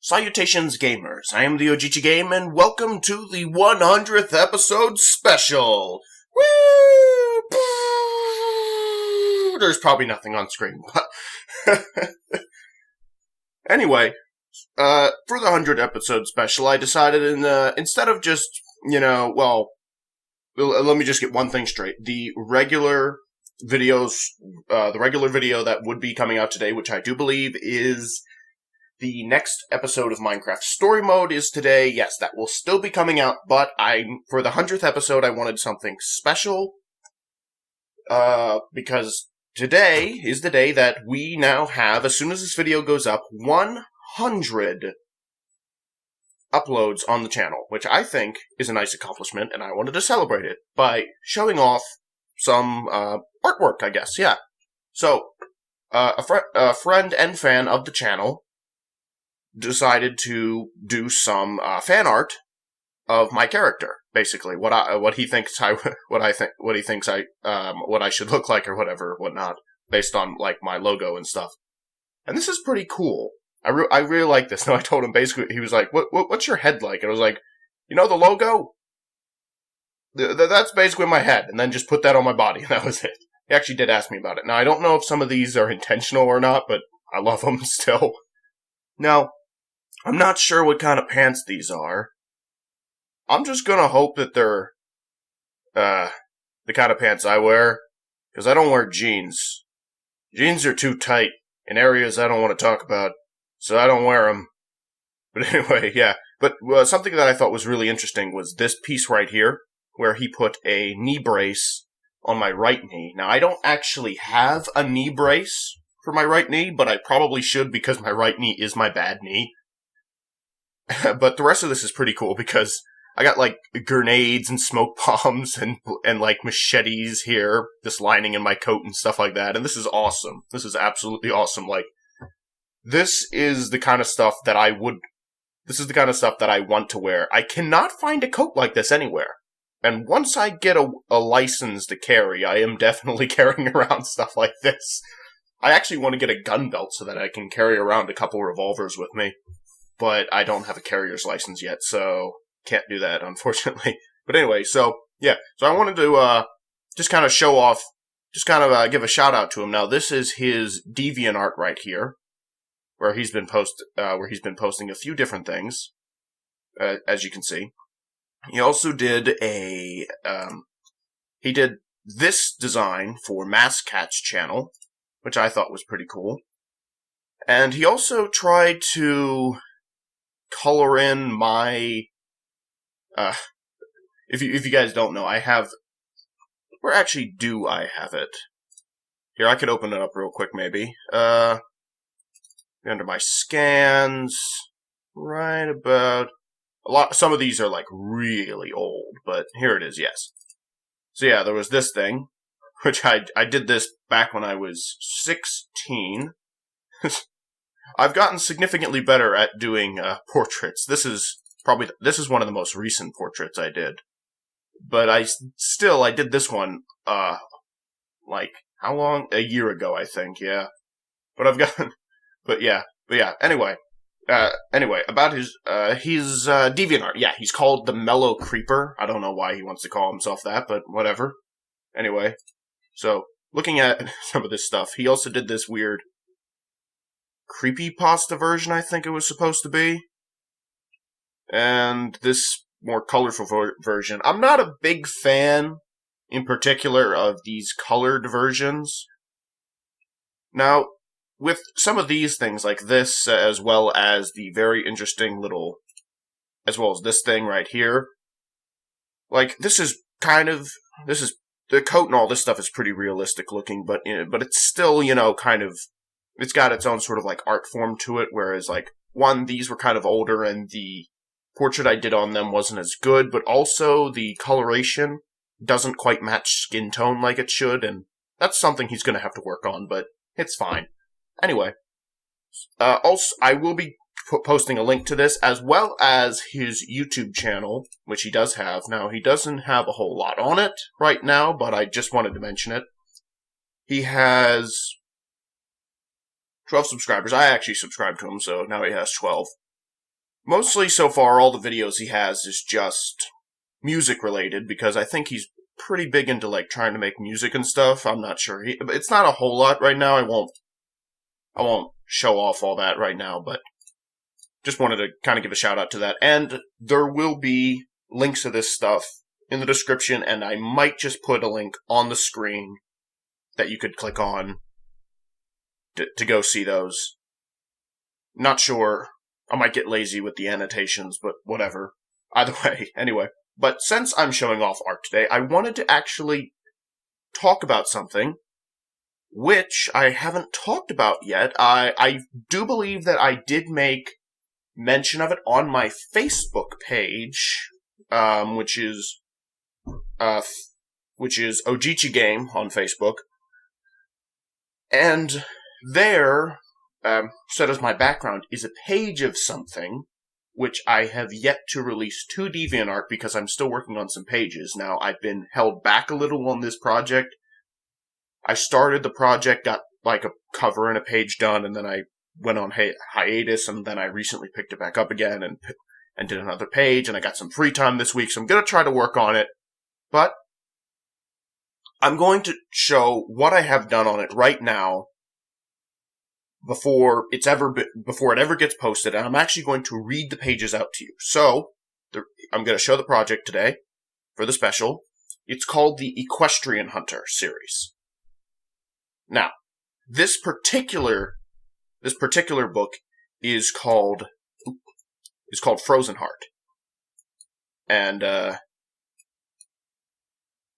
Salutations, gamers. I am the OgichiGame, and welcome to the 100th episode special. Woo! There's probably nothing on screen, but anyway, for the 100th episode special, I decided instead of just, let me just get one thing straight. The regular videos, the regular video that would be coming out today, which I do believe is the next episode of Minecraft Story Mode is today. Yes, that will still be coming out, but for the 100th episode, I wanted something special, because today is the day that we now have, as soon as this video goes up, 100 uploads on the channel, which I think is a nice accomplishment, and I wanted to celebrate it by showing off some, artwork, I guess, yeah. So, a friend and fan of the channel decided to do some fan art of my character, basically what he thinks I should look like or whatnot, based on like my logo and stuff. And this is pretty cool. I really like this. No, I told him basically, he was like, "What's your head like?" And I was like, "You know the logo? That's basically my head." And then just put that on my body, and that was it. He actually did ask me about it. Now I don't know if some of these are intentional or not, but I love them still. Now, I'm not sure what kind of pants these are. I'm just gonna hope that they're, the kind of pants I wear, because I don't wear jeans. Jeans are too tight in areas I don't want to talk about, so I don't wear them. But anyway, yeah. But something that I thought was really interesting was this piece right here, where he put a knee brace on my right knee. Now, I don't actually have a knee brace for my right knee, but I probably should because my right knee is my bad knee. But the rest of this is pretty cool because I got like grenades and smoke bombs and like machetes here, just lining in my coat and stuff like that. And this is awesome. This is absolutely awesome. Like, this is the kind of stuff that I want to wear. I cannot find a coat like this anywhere. And once I get a license to carry, I am definitely carrying around stuff like this. I actually want to get a gun belt so that I can carry around a couple revolvers with me. But I don't have a carrier's license yet, so can't do that, unfortunately. But anyway, so, yeah. So I wanted to, just kind of show off, give a shout out to him. Now, this is his DeviantArt right here, where he's been posting a few different things, as you can see. He also did he did this design for Maskcat's channel, which I thought was pretty cool. And he also tried to color in my, if you guys don't know, where actually do I have it? Here, I could open it up real quick, maybe. Under my scans, right about, some of these are like really old, but here it is, yes. So yeah, there was this thing, which I did this back when I was 16. I've gotten significantly better at doing portraits. This is one of the most recent portraits I did. But I did this one, like, how long? A year ago, I think, yeah. But yeah, anyway, about his DeviantArt, yeah, he's called the MellowCreeper. I don't know why he wants to call himself that, but whatever. Anyway, so, looking at some of this stuff, he also did this weird creepypasta version, I think it was supposed to be. And this more colorful version. I'm not a big fan, in particular, of these colored versions. Now, with some of these things like this, as well as the very interesting as well as this thing right here, like, the coat and all this stuff is pretty realistic looking, but it's still, it's got its own sort of like art form to it, whereas like, these were kind of older and the portrait I did on them wasn't as good, but also the coloration doesn't quite match skin tone like it should, and that's something he's going to have to work on, but it's fine. Anyway, also, I will be posting a link to this, as well as his YouTube channel, which he does have. Now, he doesn't have a whole lot on it right now, but I just wanted to mention it. He has 12 subscribers. I actually subscribed to him, so now he has 12. mostly so far all the videos he has is just music related, because I think he's pretty big into like trying to make music and stuff. I'm not sure. It's not a whole lot right now. I won't show off all that right now, but just wanted to kind of give a shout out to that. And there will be links to this stuff in the description, and I might just put a link on the screen that you could click on to go see those. Not sure. I might get lazy with the annotations, but whatever. Either way, anyway. But since I'm showing off art today, I wanted to actually talk about something which I haven't talked about yet. I do believe that I did make mention of it on my Facebook page, which is OgichiGame on Facebook. And there, set as my background, is a page of something which I have yet to release to DeviantArt because I'm still working on some pages. Now, I've been held back a little on this project. I started the project, got like a cover and a page done, and then I went on hiatus, and then I recently picked it back up again and did another page, and I got some free time this week, so I'm going to try to work on it. But I'm going to show what I have done on it right now before it ever gets posted, and I'm actually going to read the pages out to you. So, I'm going to show the project today for the special. It's called the Equestrian Hunter series. Now, this particular book is called Frozen Heart. And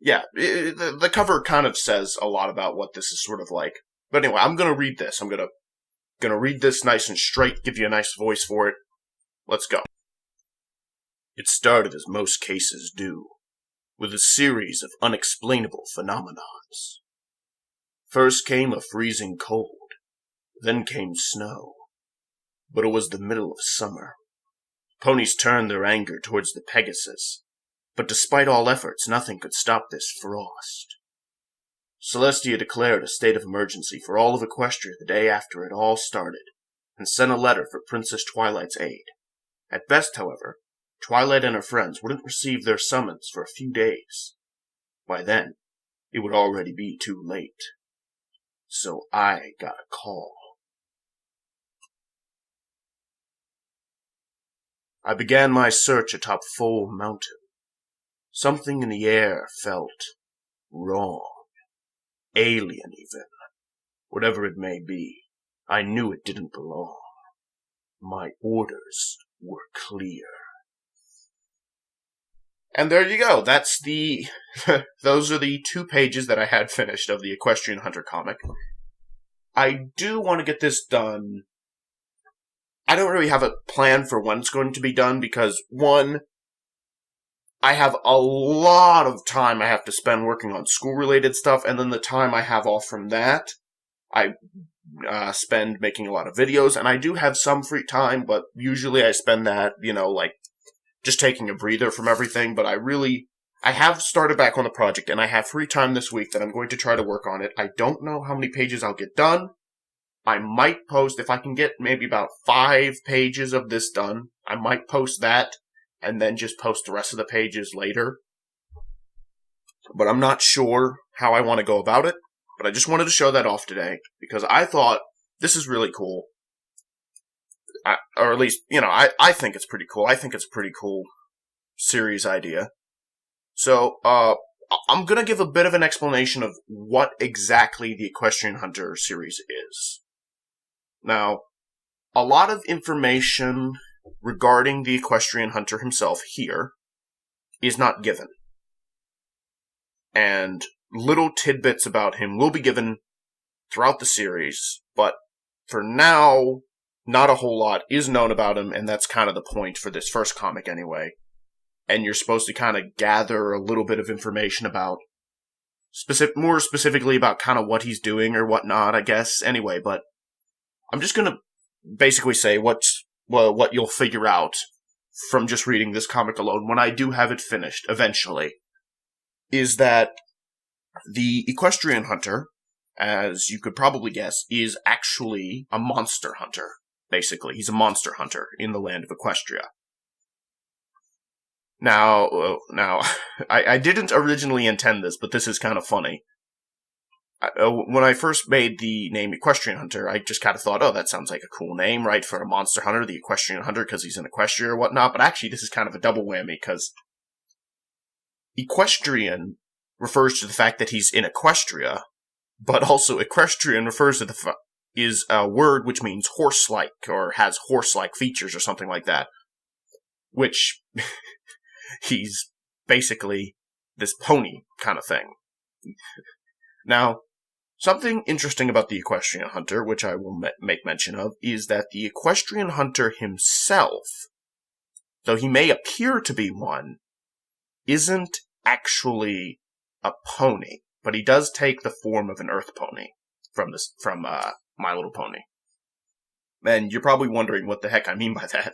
yeah, the cover kind of says a lot about what this is sort of like. But anyway, I'm going to read this. I'm going to read this nice and straight, give you a nice voice for it. Let's go. It started as most cases do, with a series of unexplainable phenomenons. First came a freezing cold, then came snow. But it was the middle of summer. Ponies turned their anger towards the Pegasus, but despite all efforts, nothing could stop this frost. Celestia declared a state of emergency for all of Equestria the day after it all started, and sent a letter for Princess Twilight's aid. At best, however, Twilight and her friends wouldn't receive their summons for a few days. By then, it would already be too late. So I got a call. I began my search atop Foal Mountain. Something in the air felt wrong. Alien, even. Whatever it may be, I knew it didn't belong. My orders were clear. And there you go. That's those are the 2 pages that I had finished of the Equestrian Hunter comic. I do want to get this done. I don't really have a plan for when it's going to be done because, one, I have a lot of time I have to spend working on school-related stuff, and then the time I have off from that, I spend making a lot of videos, and I do have some free time, but usually I spend that, like, just taking a breather from everything, but I have started back on the project, and I have free time this week that I'm going to try to work on it. I don't know how many pages I'll get done. I might post, if I can get maybe about 5 pages of this done, I might post that, and then just post the rest of the pages later. But I'm not sure how I want to go about it, but I just wanted to show that off today, because I thought, this is really cool. Or at least, I think it's pretty cool. I think it's a pretty cool series idea. So, I'm going to give a bit of an explanation of what exactly the Equestrian Hunter series is. Now, a lot of information regarding the Equestrian Hunter himself here is not given. And little tidbits about him will be given throughout the series, but for now, not a whole lot is known about him, and that's kind of the point for this first comic anyway. And you're supposed to kind of gather a little bit of information about, more specifically about kind of what he's doing or whatnot, I guess, anyway, but I'm just gonna basically say what you'll figure out from just reading this comic alone when I do have it finished, eventually, is that the Equestrian Hunter, as you could probably guess, is actually a monster hunter. basically. He's a monster hunter in the land of Equestria. Now, I didn't originally intend this, but this is kind of funny. When I first made the name Equestrian Hunter, I just kind of thought, oh, that sounds like a cool name, right, for a monster hunter, the Equestrian Hunter, because he's in Equestria or whatnot, but actually this is kind of a double whammy, because Equestrian refers to the fact that he's in Equestria, but also Equestrian refers to is a word which means horse-like, or has horse-like features or something like that, which he's basically this pony kind of thing. Now, something interesting about the Equestrian Hunter, which I will make mention of, is that the Equestrian Hunter himself, though he may appear to be one, isn't actually a pony, but he does take the form of an earth pony from My Little Pony. And you're probably wondering what the heck I mean by that.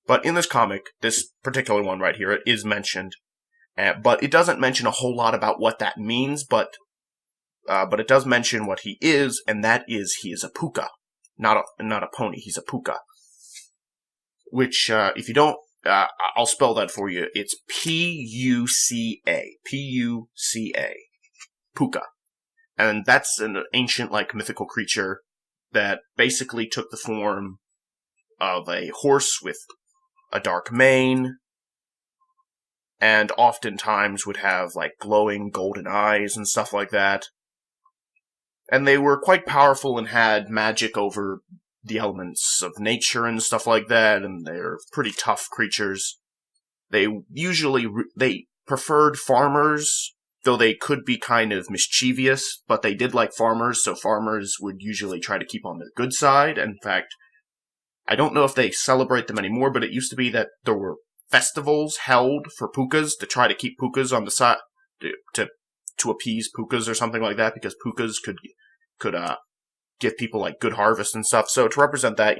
But in this comic, this particular one right here, it is mentioned, but it doesn't mention a whole lot about what that means, but it does mention what he is, and that is he is a puka. Not a pony, he's a puka. Which, if you don't, I'll spell that for you. It's P-U-C-A. P-U-C-A. Puka. And that's an ancient, mythical creature that basically took the form of a horse with a dark mane, and oftentimes would have, glowing golden eyes and stuff like that. And they were quite powerful and had magic over the elements of nature and stuff like that, and they're pretty tough creatures. They preferred farmers, though they could be kind of mischievous, but they did like farmers, so farmers would usually try to keep on their good side. In fact, I don't know if they celebrate them anymore, but it used to be that there were festivals held for pukas to try to keep pukas on the side, to appease pukas or something like that, because pukas could give people good harvest and stuff. So to represent that,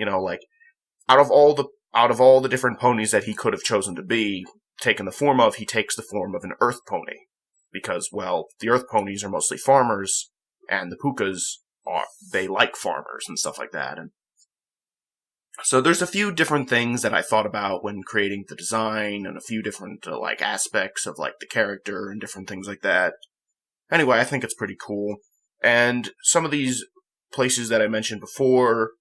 out of all the different ponies that he could have chosen to be taken the form of, he takes the form of an earth pony, because, well, the earth ponies are mostly farmers, and the pukas they like farmers and stuff like that. And so there's a few different things that I thought about when creating the design, and a few different aspects of the character and different things like that. Anyway, I think it's pretty cool. And some of these places that I mentioned before,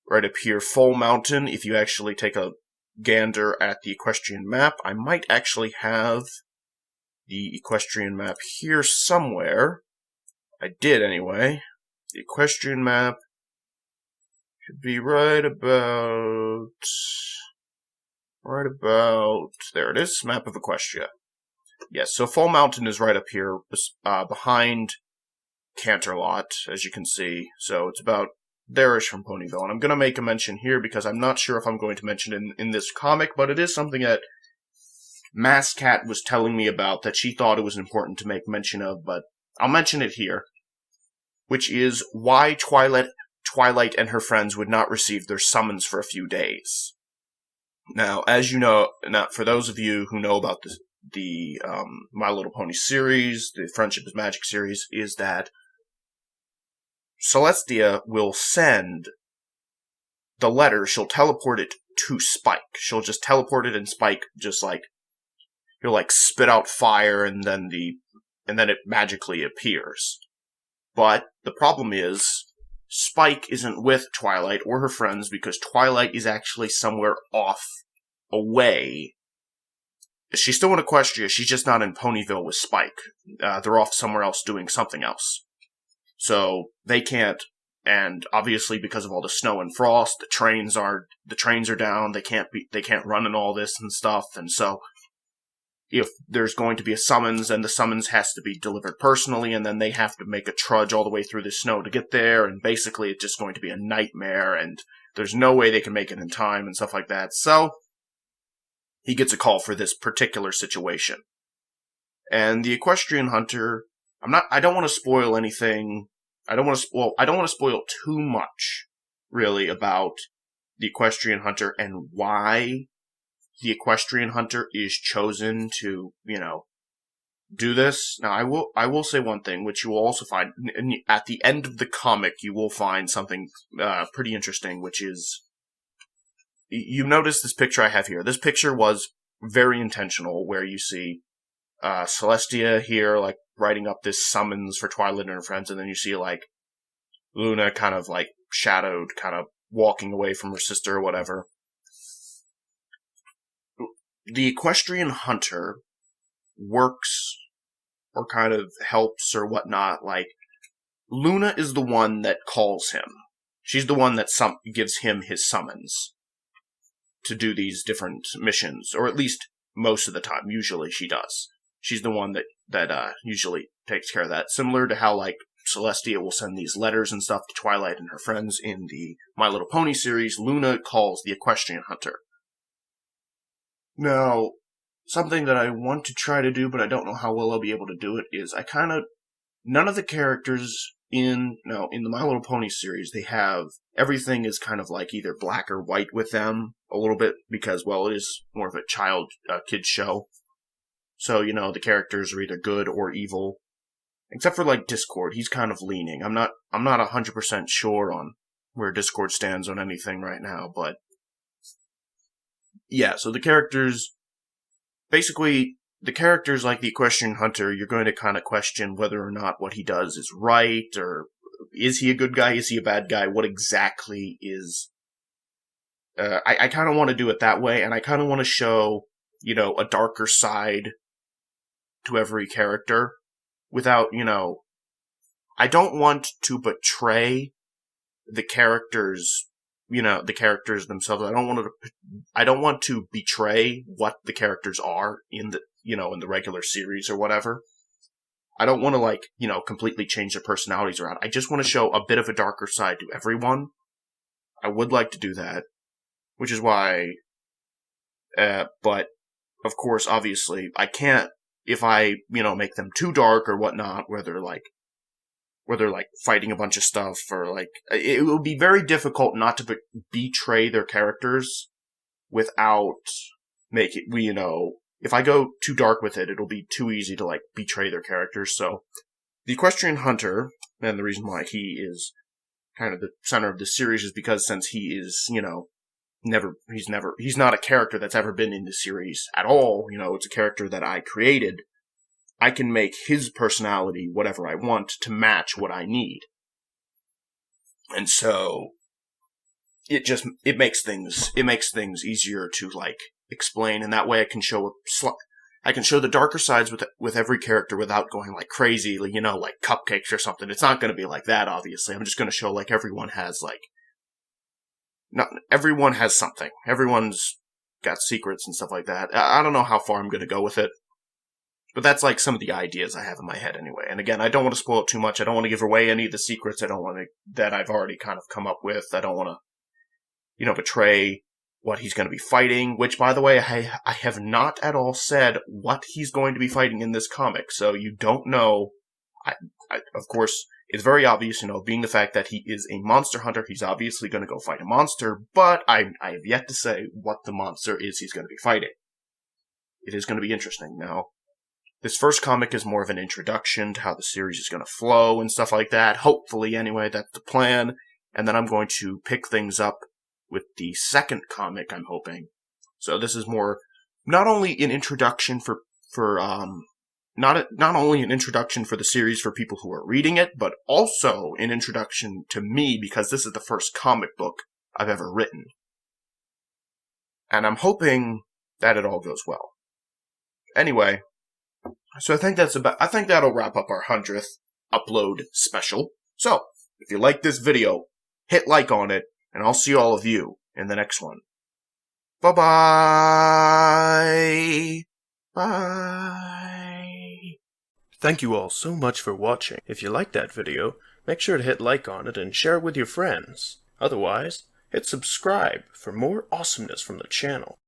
right up here, Full Mountain, if you actually take a gander at the equestrian map, I might actually have the equestrian map here somewhere. I did anyway. The equestrian map should be right about, there it is, map of Equestria. Yes, so Full Mountain is right up here, behind Canterlot, as you can see. So it's about there-ish from Ponyville. And I'm going to make a mention here because I'm not sure if I'm going to mention it in this comic, but it is something that Masscat was telling me about that she thought it was important to make mention of, but I'll mention it here, which is why Twilight and her friends would not receive their summons for a few days. Now, as you know, for those of you who know about the My Little Pony series, the Friendship is Magic series, is that Celestia will send the letter, she'll teleport it to Spike. She'll just teleport it, and Spike just he'll spit out fire, and then it magically appears. But the problem is, Spike isn't with Twilight or her friends because Twilight is actually somewhere off, away. She's still in Equestria, she's just not in Ponyville with Spike. They're off somewhere else doing something else. So they can't, and obviously because of all the snow and frost, the trains are down, they can't run and all this and stuff, and so if there's going to be a summons, and the summons has to be delivered personally, and then they have to make a trudge all the way through the snow to get there, and basically it's just going to be a nightmare, and there's no way they can make it in time, and stuff like that. So he gets a call for this particular situation. And the Equestrian Hunter, I don't want to spoil anything. I don't want to spoil too much, really, about the Equestrian Hunter and why the Equestrian Hunter is chosen to, do this. Now, I will say one thing, which you will also find at the end of the comic. You will find something pretty interesting, which is you notice this picture I have here. This picture was very intentional, where you see Celestia here, like, writing up this summons for Twilight and her friends, and then you see, like, Luna kind of, like, shadowed, kind of walking away from her sister or whatever. The Equestrian Hunter works or kind of helps or whatnot. Like, Luna is the one that calls him. She's the one that gives him his summons to do these different missions, or at least most of the time. Usually she does. She's the one that usually takes care of that. Similar to how, like, Celestia will send these letters and stuff to Twilight and her friends in the My Little Pony series, Luna calls the Equestrian Hunter. Now, something that I want to try to do, but I don't know how well I'll be able to do it, is none of the characters in the My Little Pony series, everything is kind of like either black or white with them, a little bit, because, well, it is more of a kid's show. So, the characters are either good or evil. Except for, like, Discord, he's kind of leaning. I'm not 100% sure on where Discord stands on anything right now, but yeah, so the characters like the Equestrian Hunter, you're going to kind of question whether or not what he does is right, or is he a good guy, is he a bad guy, what exactly is... I kind of want to do it that way, and I kind of want to show, a darker side to every character, without, I don't want to betray the characters, the characters themselves. I don't want to betray what the characters are in the, in the regular series or whatever. I don't want to, completely change their personalities around. I just want to show a bit of a darker side to everyone. I would like to do that, which is why, but, of course, obviously, I can't, if I, make them too dark or whatnot, where they're fighting a bunch of stuff, or it would be very difficult not to betray their characters without if I go too dark with it, it'll be too easy to betray their characters. So the Equestrian Hunter, and the reason why he is kind of the center of the series, is because since he is, he's not a character that's ever been in the series at all, it's a character that I created. I can make his personality whatever I want to match what I need. And so it makes things easier to explain, and that way I can show the darker sides with every character without going crazy, like cupcakes or something. It's not going to be like that, obviously. I'm just going to show everyone has everyone has something. Everyone's got secrets and stuff like that. I don't know how far I'm going to go with it. But that's some of the ideas I have in my head anyway. And again, I don't want to spoil it too much. I don't want to give away any of the secrets that I've already kind of come up with. I don't want to, betray what he's going to be fighting, which, by the way, I have not at all said what he's going to be fighting in this comic. So you don't know. Of course, it's very obvious, being the fact that he is a monster hunter, he's obviously going to go fight a monster, but I have yet to say what the monster is he's going to be fighting. It is going to be interesting. Now, this first comic is more of an introduction to how the series is going to flow and stuff like that. Hopefully, anyway, that's the plan. And then I'm going to pick things up with the second comic, I'm hoping. So this is more, not only an introduction not only an introduction for the series for people who are reading it, but also an introduction to me, because this is the first comic book I've ever written. And I'm hoping that it all goes well. Anyway, so I think that'll wrap up our 100th upload special. So, if you like this video, hit like on it, and I'll see all of you in the next one. Bye-bye! Bye! Thank you all so much for watching. If you liked that video, make sure to hit like on it and share it with your friends. Otherwise, hit subscribe for more awesomeness from the channel.